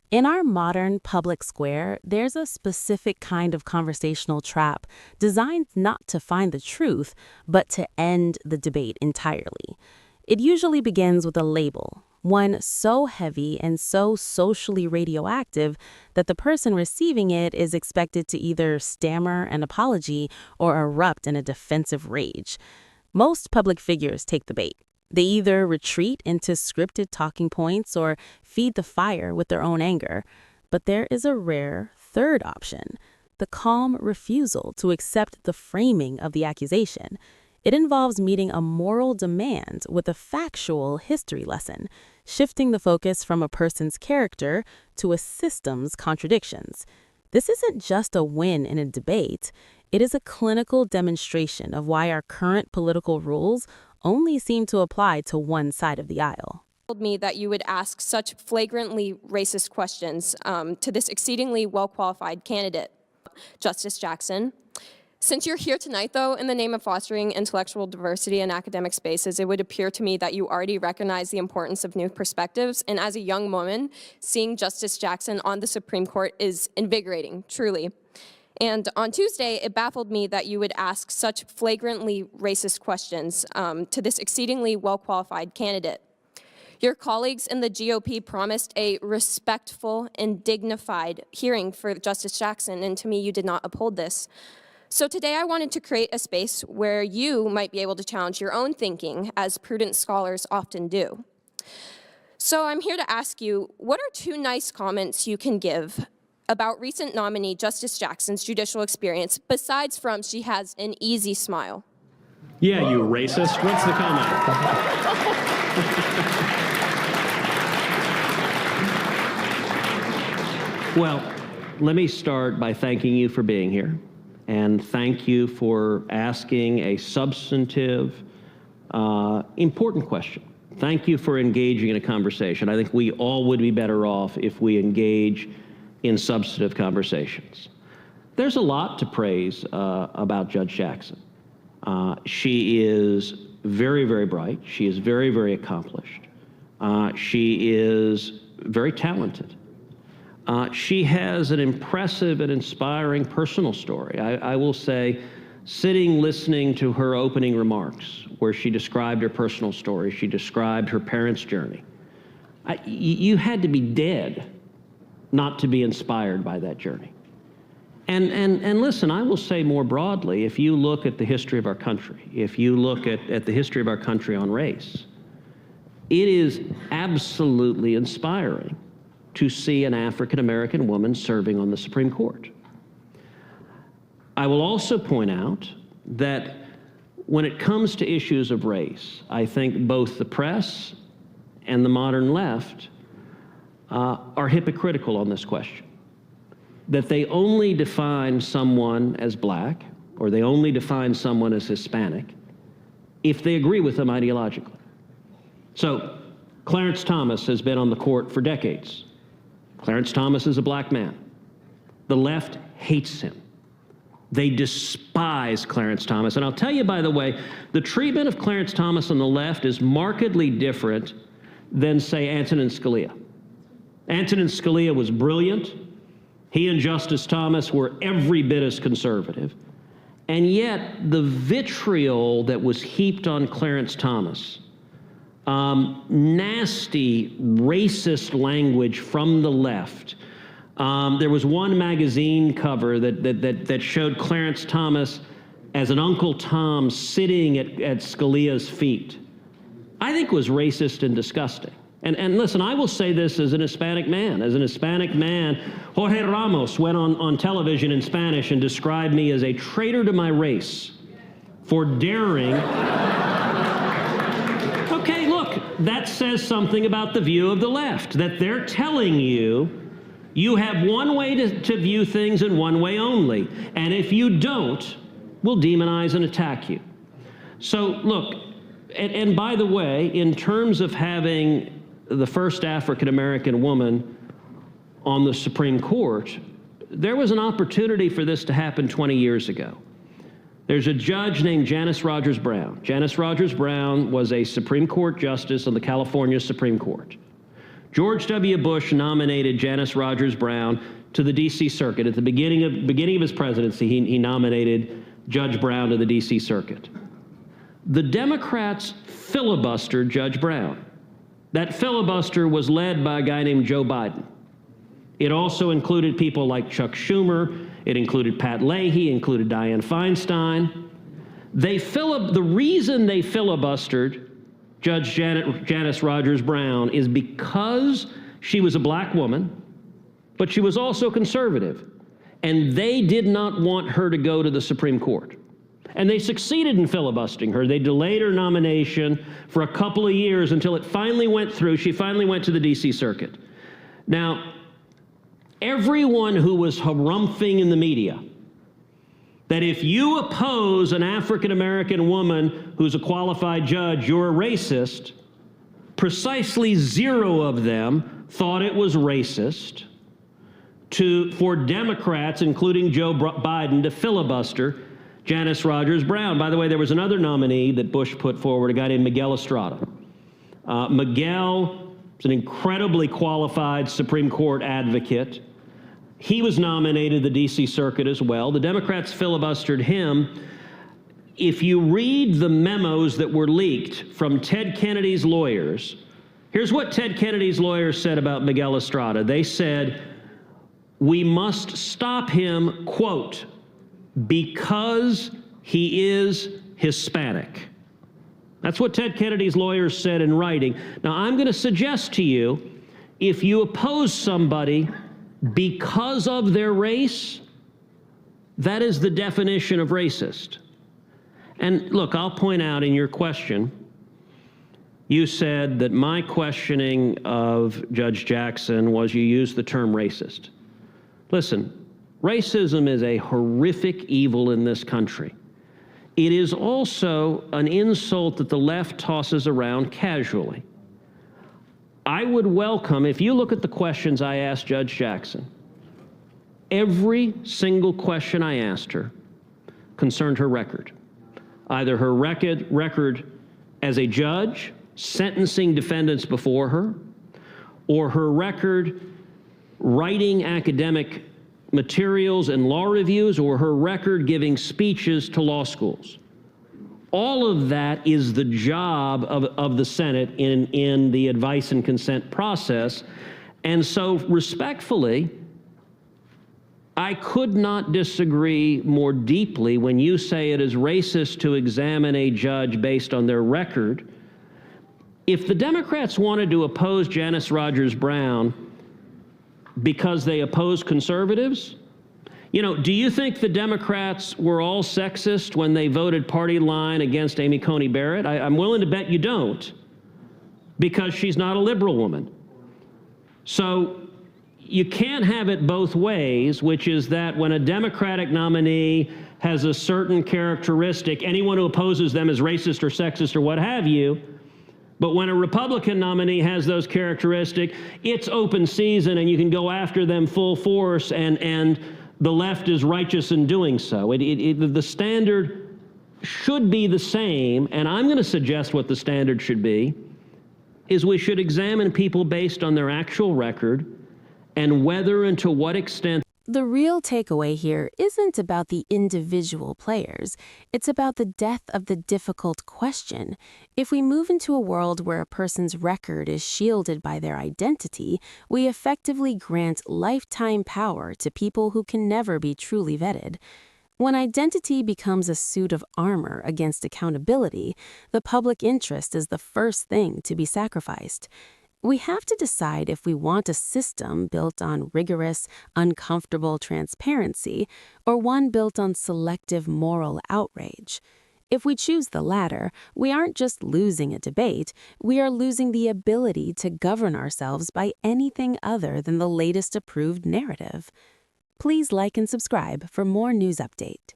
In our modern public square, there's a specific kind of conversational trap designed not to find the truth, but to end the debate entirely. It usually begins with a label, one so heavy and so socially radioactive that the person receiving it is expected to either stammer an apology or erupt in a defensive rage. Most public figures take the bait. They either retreat into scripted talking points or feed the fire with their own anger. But there is a rare third option, the calm refusal to accept the framing of the accusation. It involves meeting a moral demand with a factual history lesson, shifting the focus from a person's character to a system's contradictions. This isn't just a win in a debate. It is a clinical demonstration of why our current political rules only seem to apply to one side of the aisle. Told me that you would ask such flagrantly racist questions to this exceedingly well-qualified candidate, Justice Jackson. Since you're here tonight, though, in the name of fostering intellectual diversity in academic spaces, it would appear to me that you already recognize the importance of new perspectives. And as a young woman, seeing Justice Jackson on the Supreme Court is invigorating, truly. And on Tuesday, it baffled me that you would ask such flagrantly racist questions to this exceedingly well-qualified candidate. Your colleagues in the GOP promised a respectful and dignified hearing for Justice Jackson, and to me, you did not uphold this. So today I wanted to create a space where you might be able to challenge your own thinking, as prudent scholars often do. So I'm here to ask you, what are two nice comments you can give about recent nominee Justice Jackson's judicial experience, besides from she has an easy smile? Yeah, you racist. What's the comment? Well, let me start by thanking you for being here. And thank you for asking a substantive, important question. Thank you for engaging in a conversation. I think we all would be better off if we engage in substantive conversations. There's a lot to praise about Judge Jackson. She is very, very bright. She is very, very accomplished. She is very talented. She has an impressive and inspiring personal story. I will say, sitting listening to her opening remarks, where she described her personal story, she described her parents' journey, you had to be dead not to be inspired by that journey. And listen, I will say more broadly, if you look at the history of our country, if you look at the history of our country on race, it is absolutely inspiring to see an African-American woman serving on the Supreme Court. I will also point out that when it comes to issues of race, I think both the press and the modern left are hypocritical on this question. That they only define someone as black, or they only define someone as Hispanic, if they agree with them ideologically. So, Clarence Thomas has been on the court for decades. Clarence Thomas is a black man. The left hates him. They despise Clarence Thomas. And I'll tell you, by the way, the treatment of Clarence Thomas on the left is markedly different than, say, Antonin Scalia. Antonin Scalia was brilliant. He and Justice Thomas were every bit as conservative. And yet, the vitriol that was heaped on Clarence Thomas, nasty, racist language from the left. There was one magazine cover that showed Clarence Thomas as an Uncle Tom sitting at Scalia's feet. I think was racist and disgusting. And listen, I will say this as an Hispanic man. As an Hispanic man, Jorge Ramos went on television in Spanish and described me as a traitor to my race for daring. Okay, look, that says something about the view of the left, that they're telling you you have one way to view things and one way only. And if you don't, we'll demonize and attack you. So look, and by the way, in terms of having the first African-American woman on the Supreme Court, there was an opportunity for this to happen 20 years ago. There's a judge named Janice Rogers Brown. Janice Rogers Brown was a Supreme Court justice on the California Supreme Court. George W. Bush nominated Janice Rogers Brown to the D.C. Circuit. At the beginning of his presidency, he nominated Judge Brown to the D.C. Circuit. The Democrats filibustered Judge Brown. That filibuster was led by a guy named Joe Biden. It also included people like Chuck Schumer. It included Pat Leahy, included Dianne Feinstein. The reason they filibustered Judge Janice Rogers Brown is because she was a black woman, but she was also conservative, and they did not want her to go to the Supreme Court. And they succeeded in filibustering her. They delayed her nomination for a couple of years until it finally went through. She finally went to the D.C. Circuit. Now, everyone who was harumphing in the media that if you oppose an African-American woman who's a qualified judge, you're a racist, precisely 0 of them thought it was racist for Democrats, including Joe Biden, to filibuster Janice Rogers Brown. By the way, there was another nominee that Bush put forward, a guy named Miguel Estrada. Miguel is an incredibly qualified Supreme Court advocate. He was nominated to the D.C. Circuit as well. The Democrats filibustered him. If you read the memos that were leaked from Ted Kennedy's lawyers, here's what Ted Kennedy's lawyers said about Miguel Estrada. They said, "We must stop him, quote, because he is Hispanic." That's what Ted Kennedy's lawyers said in writing. Now, I'm going to suggest to you, if you oppose somebody because of their race, that is the definition of racist. And look, I'll point out in your question, you said that my questioning of Judge Jackson was you used the term racist. Listen, racism is a horrific evil in this country. It is also an insult that the left tosses around casually. I would welcome, if you look at the questions I asked Judge Jackson, every single question I asked her concerned her record. Either her record as a judge, sentencing defendants before her, or her record writing academic materials and law reviews, or her record giving speeches to law schools. All of that is the job of the Senate in the advice and consent process. And so respectfully, I could not disagree more deeply when you say it is racist to examine a judge based on their record. If the Democrats wanted to oppose Janice Rogers Brown because they oppose conservatives, you know, do you think the Democrats were all sexist when they voted party line against Amy Coney Barrett? I'm willing to bet you don't, because she's not a liberal woman. So you can't have it both ways, which is that when a Democratic nominee has a certain characteristic, anyone who opposes them is racist or sexist or what have you. But when a Republican nominee has those characteristics, it's open season and you can go after them full force, and the left is righteous in doing so. The standard should be the same, and I'm going to suggest what the standard should be, is we should examine people based on their actual record and whether and to what extent. The real takeaway here isn't about the individual players. It's about the death of the difficult question. If we move into a world where a person's record is shielded by their identity, we effectively grant lifetime power to people who can never be truly vetted. When identity becomes a suit of armor against accountability, the public interest is the first thing to be sacrificed. We have to decide if we want a system built on rigorous, uncomfortable transparency or one built on selective moral outrage. If we choose the latter, we aren't just losing a debate, we are losing the ability to govern ourselves by anything other than the latest approved narrative. Please like and subscribe for more news update.